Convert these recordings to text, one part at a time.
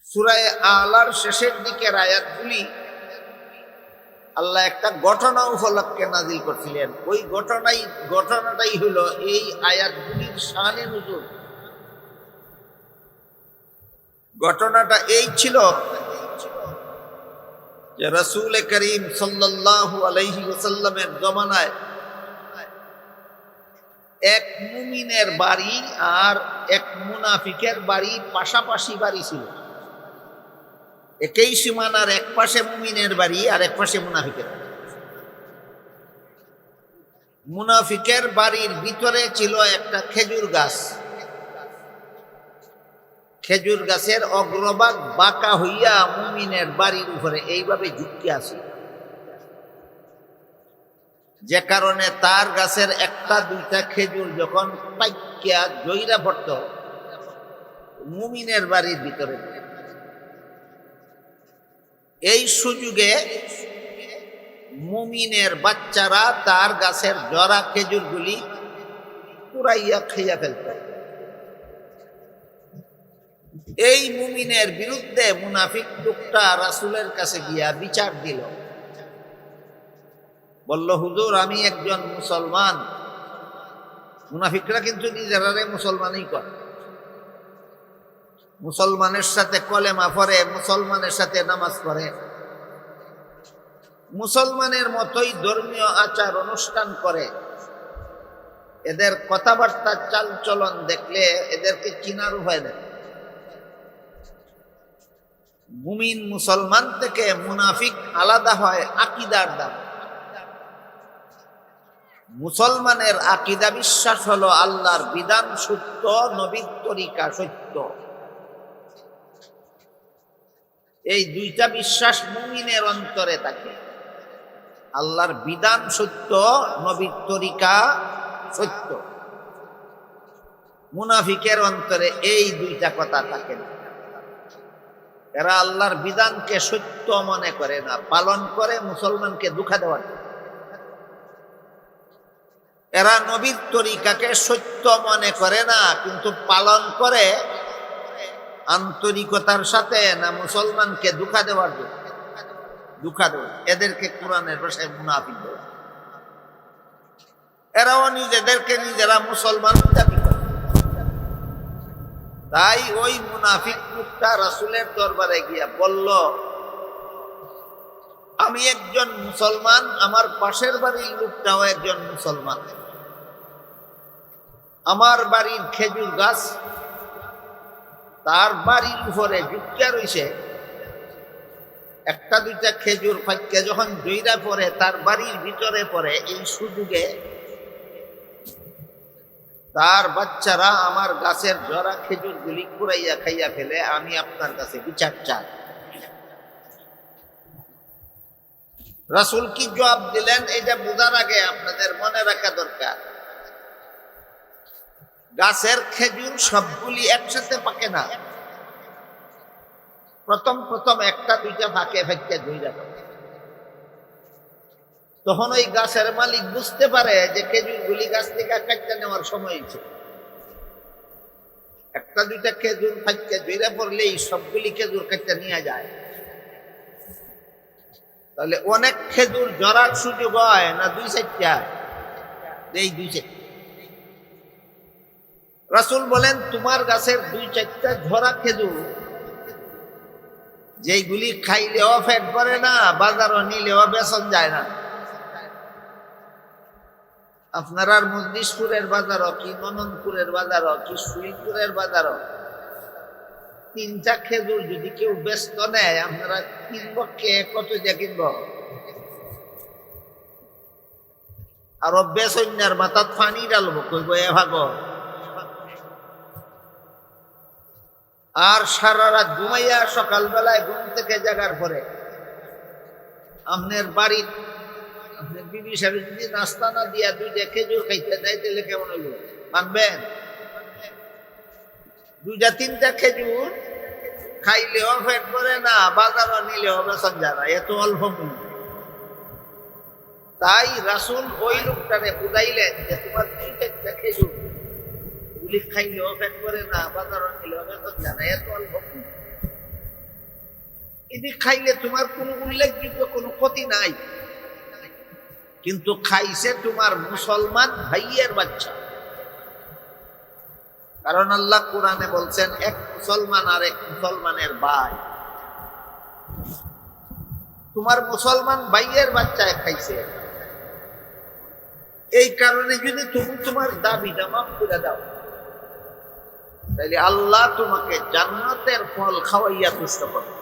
সূরা আলার শেষের দিকের আয়াতগুলি আল্লাহ একটা ঘটনা উপলক্ষে নাজিল করছিলেন। ওই ঘটনাটাই হলো এই আয়াতগুলির শানে নুজুল। ঘটনাটা এই ছিল যে রাসূল করিম সাল্লাল্লাহু আলাইহি ওয়াসাল্লামের জমানায় এক মুমিনের বাড়ি আর এক মুনাফিকের বাড়ি পাশাপাশি বাড়ি ছিল। একই সীমানার এক পাশে মুমিনের বাড়ি আর এক পাশে মুনাফিকের। মুনাফিকের বাড়ির ভিতরে ছিল একটা খেজুর গাছ। খেজুর গাছের অগ্রভাগ বাঁকা হইয়া মুমিনের বাড়ির উপরে এইভাবে ঝুঁকি আছে, যে কারণে তার গাছের একটা দুইটা খেজুর যখন পাইকিয়া জইরা পড়ত মুমিনের বাড়ির ভিতরে, এই সুযোগে মুমিনের বাচ্চারা তার গাছের জরা খেজুরগুলি পুরাইয়া খাইয়া ফেলত। এই মুমিনের বিরুদ্ধে মুনাফিক লোকটা রাসূলের কাছে গিয়া বিচার দিল। বলল, হুজুর, আমি একজন মুসলমান। মুনাফিকরা কিন্তু নিজেরারে মুসলমানই করে, মুসলমানের সাথে কলেমা পড়ে, মুসলমানের সাথে নামাজ পড়ে, মুসলমানের মতোই ধর্মীয় আচার অনুষ্ঠান করে। এদের কথাবার্তা চালচলন দেখলে এদেরকে চিনার উপায় নেই। মুমিন মুসলমান থেকে মুনাফিক আলাদা হয় আকীদার দ্বারা। মুসলমানের আকীদা বিশ্বাস হলো আল্লাহর বিধান সত্য, নবীর তরিকা সত্য। এই দুইটা বিশ্বাস মুমিনের অন্তরে থাকে। আল্লাহর বিধান সত্য, নবীর তরিকা সত্য। মুনাফিকের অন্তরে এই দুইটা কথা থাকে না। এরা আল্লাহর বিধানকে সত্য মনে করে না, পালন করে মুসলমানকে ধোঁকা দেওয়ার। এরা নবীর তরিকাকে সত্য মনে করে না, কিন্তু পালন করে আন্তরিকতার সাথে, না মুসলমানকে ধোঁকা দেওয়ার জন্য। ধোঁকা দেওয়া, এদেরকে কোরআনের ভাষায় মুনাফিক বলে। এরাও নিজেদেরকে নিজেরা মুসলমান দাবি করে। তাই ওই মুনাফিক লোকটা রাসূলের দরবারে গিয়া বলল, আমি একজন মুসলমান, আমার পাশের বাড়ির লোকটাও একজন মুসলমান। আমার বাড়ির খেজুর গাছ তার বাড়ির উপরে ঝুঁকিয়া রইছে। একটা দুইটা খেজুর ফাঁকে যখন জইরা পড়ে তার বাড়ির ভিতরে পড়ে, এই সুযোগে তার বাচ্চারা আমার গাছের জরা খেজুরগুলি কুড়াইয়া খাইয়া ফেলে। আমি আপনার কাছে বিচার চাই। রাসূল কি জবাব দিলেন এটা বোঝার আগে আপনাদের মনে রাখা দরকার, গাছের খেজুর সবগুলি একসাথে পাকে না। প্রথম প্রথম একটা দুইটা ফাঁকে ফাঁকে জইরা পড়ে। তখন ওই গাছের মালিক বুঝতে পারে যে খেজুরগুলি গাছ থেকে কাটতে নেওয়ার সময় হয়েছে। একটা দুইটা খেজুর ফাঁকে জইরা পড়লেই সবগুলি খেজুর কাটতে নিয়ে যায়। তাহলে অনেক খেজুর জরার সুযোগ হয় না, দুই চারটা, এই দুই চারটা। রাসূল বলেন, তোমার গাছের দুই চারটা ঝরা খেজুর যেইগুলি খাইলেও পেট ভরে না, বাজারও নিলেও বেচন যায় না। আপনার মজলিশপুরের বাজারও কি, ননদপুরের বাজারও কি, সুইলপুরের বাজারও তিনটা খেজুর যদি কেউ ব্যস্ত নেয়, আপনারা কিনব কে, কত দিয়ে কিনব? আর বেসন্যার মাথাত পানি ডালবো, কইব এ ভাগ। আর সারা রাত ঘুমাইয়া সকালবেলায় ঘুম থেকে জাগার পরে আপনার বাড়ির আপনার বিবি সাহেব যদি নাস্তা না দিয়া দুইটা খেজুর খাইতে দেয়, তাহলে কেমন হইল? মানবেন? দুইটা তিনটা খেজুর খাইলেও পেট ভরে না, বাজারও নিলেও বেচন যায় না, এত অল্প মূল্য। তাই রাসূল ওই লোকটারে বুঝাইলেন যে তোমার দুই চারটা খেজুর গুলি খাইলেও পেট ভরে না, বাজারও নিলেও বেচন যায় না, এত অল্প মূল্য। এটি খাইলে তোমার কোনো উল্লেখযোগ্য কোনো ক্ষতি নাই, কিন্তু খাইছে তোমার মুসলমান ভাইয়ের বাচ্চা। কারণ আল্লাহ কোরআনে বলছেন এক মুসলমান আর এক মুসলমানের ভাই। তোমার মুসলমান ভাইয়ের বাচ্চায় খাইছে, এই কারণে যদি তুমি তোমার দাবিটা মাফ করে দাও, তাহলে আল্লাহ তোমাকে জান্নাতের ফল খাওয়াইয়া তুষ্ট করবে।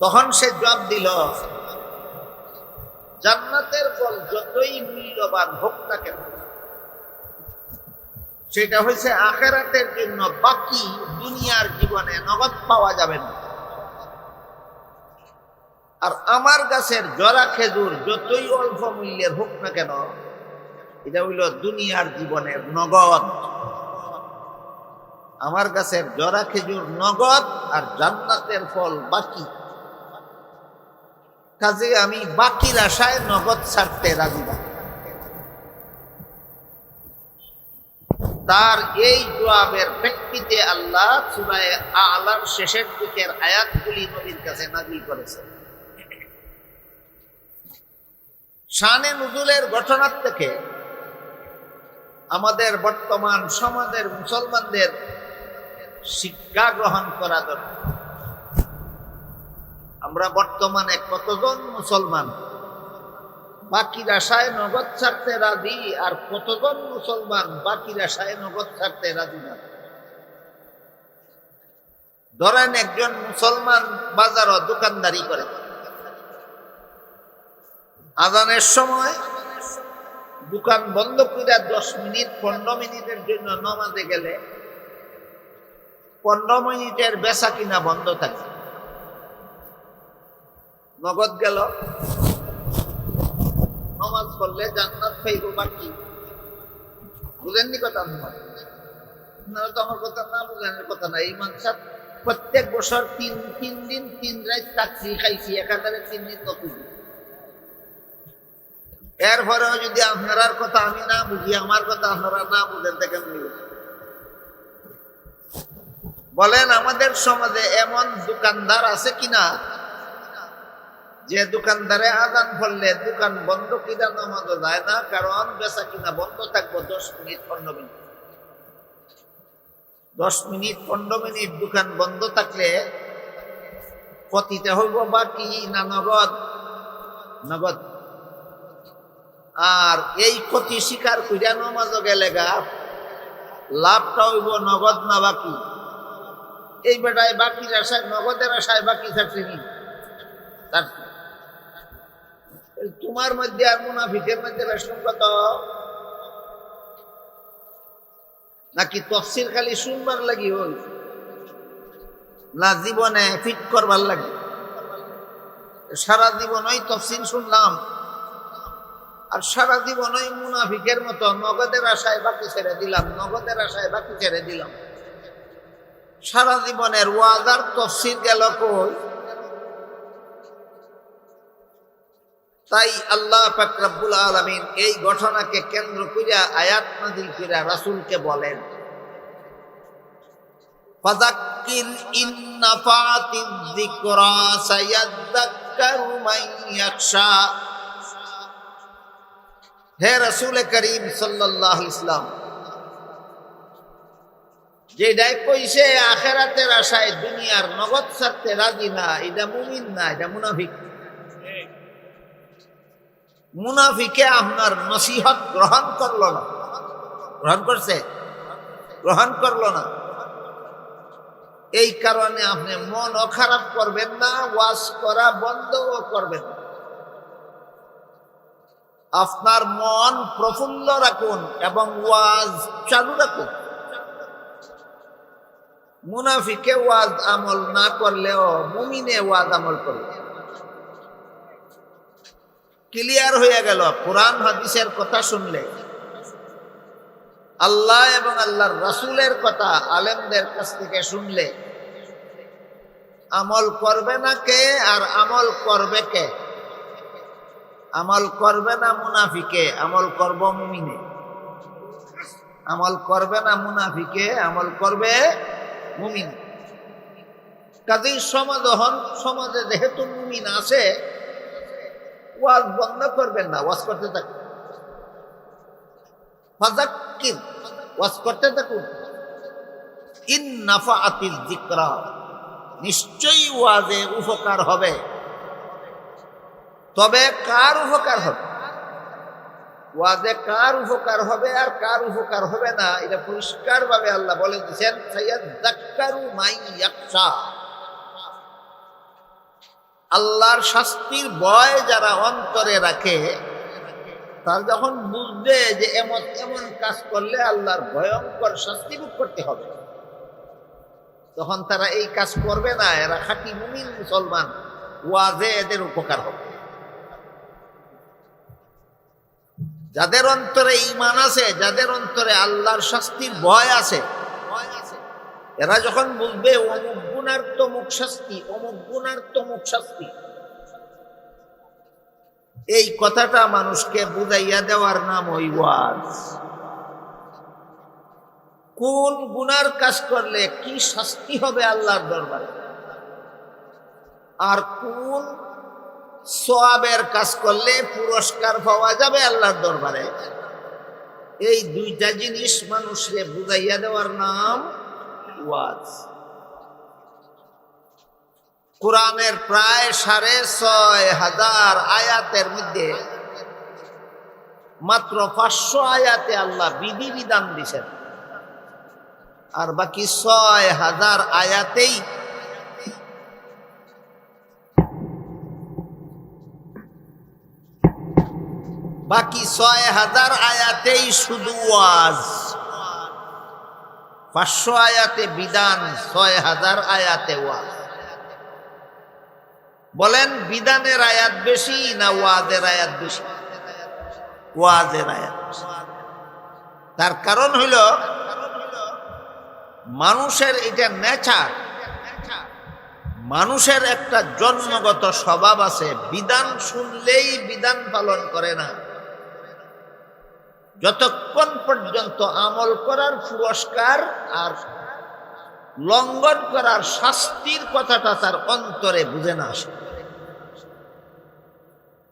তখন সে জবাব দিল, জান্নাতের ফল যতই মূল্যবান হোক না কেন, সেটা হয়েছে আখিরাতের জন্য, বাকি দুনিয়ার জীবনে নগদ পাওয়া যাবে না। আর আমার গাছের জরা খেজুর যতই অল্প মূল্যের হোক না কেন, এটা হইল দুনিয়ার জীবনের নগদ। আমার গাছের জরা খেজুর নগদ, আর জান্নাতের ফল বাকি। কাজে আমি বাকির আশায় নগদ ছাড়তে রাজি না। তার এই জবাবের প্রেক্ষিতে আল্লাহ সূরা আ'লার শেষের দিকের আয়াতগুলি নবীর কাছে নাযিল করেছেন। শানে নুজুলের ঘটনার থেকে আমাদের বর্তমান সমাজের মুসলমানদের শিক্ষা গ্রহণ করা দরকার। আমরা বর্তমানে কতজন মুসলমান বাকির আশায় নগদ ছাড়তে রাজি, আর কতজন মুসলমান বাকির আশায় নগদ ছাড়তে রাজি না? ধরেন একজন মুসলমান বাজারও দোকানদারি করে, আজানের সময় দোকান বন্ধ করে 10 মিনিট 15 মিনিটের জন্য নামাজে গেলে 15 মিনিটের বেচা কিনা বন্ধ থাকে, নগদ গেল। নামাজ পড়লে জান্নাত পাইব বাকি। বুঝেননি কথা? আপনারা তো আমার কথা না বুঝেনের কথা না। এই মানুষের প্রত্যেক বছর তিন দিন 3 রাত চাকরি খাইছি, একাধারে 3 দিন নতুন। এরপরেও যদি আপনার কথা আমি না বুঝি, আমার কথা আপনারা না বুঝেন, দেখেন বলেন আমাদের সমাজে এমন দোকানদার আছে কিনা যে দোকানদারে আজান পড়লে দোকান বন্ধ কিনা নামাজও যায় না, কারণ বেচা কিনা বন্ধ থাকবো 10 মিনিট 15 মিনিট। 10 মিনিট 15 মিনিট দোকান বন্ধ থাকলে ক্ষতিতে হইব বাকি না নগদ? নগদ। আর এই ক্ষতি স্বীকার করিয়া নামাজও গেলে গা লাভটা হইব নগদ না বাকি? এই বেটায় বাকির আশায়, নগদের আশায় বাকি থাকছে নি। তোমার মধ্যে আর মুনাফিকের মধ্যে বেশন কত? নাকি তফসির খালি শুনবার লাগি হই, না জীবনে ফিট করবার লাগি? সারা জীবনই তফসির শুনলাম, আর সারা জীবনই মুনাফিকের মতো নগদের আশায় বাকি ছেড়ে দিলাম, নগদের আশায় বাকি ছেড়ে দিলাম। সারা জীবনের ওয়াজার তফসির গেল কই? তাই আল্লাহ পাক রব্বুল আলামিন এই ঘটনাকে কেন্দ্র করিয়া আয়াত নাযিল করিয়া রাসূলকে বলেন, ফাযাক্কির ইন নাফাতিয যিকরা সায়াযাক্কারু মান ইয়াখশা। হে রাসূল করিম সাল্লাল্লাহু আলাইহি ওয়াসাল্লাম, যেটাই কইছে আখিরাতের আশায় দুনিয়ার নগদ ছাড়তে রাজি না, এটা মুমিন না, এটা মুনাফিক। মুনাফিকে আপনার নসিহত গ্রহণ করলো না। গ্রহণ করছে? গ্রহণ করলো না। এই কারণে আপনি মনও খারাপ করবেন না, ওয়াজ করা বন্ধও করবেন না। আপনার মন প্রফুল্ল রাখুন এবং ওয়াজ চালু রাখুন। মুনাফিকে ওয়াজ আমল না করলেও মুমিনে ওয়াজ আমল করবে। ক্লিয়ার হয়ে গেল? কোরআন হাদিসের কথা শুনলে, আল্লাহ এবং আল্লাহর রাসূলের কথা আলেমদের কাছ থেকে শুনলে আমল করবে না কে আর আমল করবে কে? আমল করবে না মুনাফিকে, আমল করব মুমিনে। আমল করবে না মুনাফিকে, আমল করবে মুমিনে। কাজেই সমাজে যেহেতু মুমিন আছে, ওয়াজ বন্ধ করবেন না, ওয়াজ করতে থাকুন। ফাযাক্কির, ওয়াজ করতে থাকুন। ইন নাফাআতিয যিকরা, নিশ্চয়ই ওয়াজে উপকার হবে। তবে কার উপকার হবে, ওয়াজে কার উপকার হবে আর কার উপকার হবে না, এটা পরিষ্কার ভাবে আল্লাহ বলে দিয়েছেন, সায়াযাক্কারু মান ইয়াখশা। আল্লাহর শাস্তির ভয় যারা অন্তরে রাখে, তারা যখন বুঝবে যে এমন এমন কাজ করলে আল্লাহর ভয়ঙ্কর শাস্তি ভোগ করতে হবে, তখন তারা এই কাজ করবে না। এরা খাঁটি মুমিন মুসলমান, ওয়াজে এদের উপকার হবে। যাদের অন্তরে ঈমান আছে, যাদের অন্তরে আল্লাহর শাস্তির ভয় আছে, এরা যখন বুঝবে অমুক গুনার তমুক শাস্তি, অমুক গুনার তমুক শাস্তি, এই কথাটা মানুষকে বুঝাইয়া দেওয়ার নাম ওই ওয়াজ। কোন গুনার কাজ করলে কি শাস্তি হবে আল্লাহর দরবারে, আর কোন সওয়াবের কাজ করলে পুরস্কার পাওয়া যাবে আল্লাহর দরবারে, এই দুইটা জিনিস মানুষকে বুঝাইয়া দেওয়ার নাম ওয়াজ। কোরআনের প্রায় ৬৫০০ আয়াতের মধ্যে মাত্র ৫০০ আয়াতে আল্লাহ বিধিবিধান দিয়েছেন, আর বাকি ৬০০০ আয়াতেই শুধু ওয়াজ। ৫০০ আয়াতে বিধান, ৬০০০ আয়াতে ওয়াজ। বলেন বিধানের আয়াত বেশি না ওয়াজের আয়াত বেশি? ওয়াজের আয়াত বেশি। তার কারণ হইল মানুষের এটা নেচার, মানুষের একটা জন্মগত স্বভাব আছে, বিধান শুনলেই বিধান পালন করে না। যতক্ষণ পর্যন্ত আমল করার পুরস্কার আর লঙ্ঘন করার শাস্তির কথাটা তার অন্তরে বুঝে না আসে।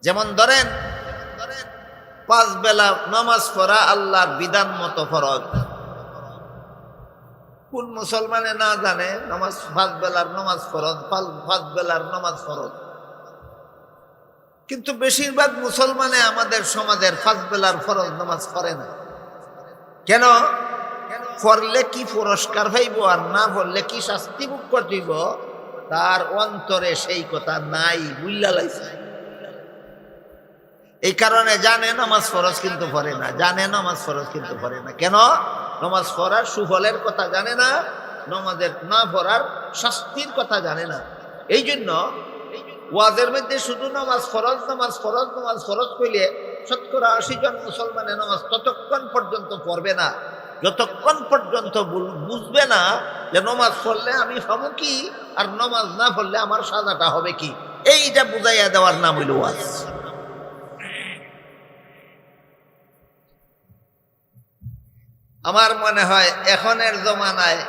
যেমন ধরেন ৫ বেলা নামাজ পড়া আল্লাহর বিধান মতো ফরজ। কোন মুসলমানে না জানে ৫ বেলার নামাজ ফরজ, ৫ বেলার নামাজ ফরজ? কিন্তু বেশিরভাগ মুসলমানে আমাদের সমাজের ৫ বেলার ফরজ নামাজ পড়ে না। কেন? পড়লে কি পুরস্কার পাইব আর না পড়লে কি শাস্তি ভোগ করতেইব, তার অন্তরে সেই কথা নাই, বুঝলা লাইছে। এই কারণে জানে নামাজ ফরজ কিন্তু পড়ে না, জানে নামাজ ফরজ কিন্তু পড়ে না। কেন? নামাজ পড়ার সুফলের কথা জানে না, নামাজের না পড়ার শাস্তির কথা জানে না। এই জন্য ওয়াজের মধ্যে শুধু নামাজ ফরজ নামাজ ফরজ নামাজ ফরজ কইলে ৭০-৮০ জন মুসলমানে নামাজ ততক্ষণ পর্যন্ত পড়বে না যতক্ষণ পর্যন্ত বুঝবে না যে নামাজ পড়লে আমি পাবো কি, আর নামাজ না পড়লে আমার সাজাটা হবে কি। এইটা বুঝাইয়া দেওয়ার নাম হইল ওয়াজ। আমার মনে হয় এখনের জমানায়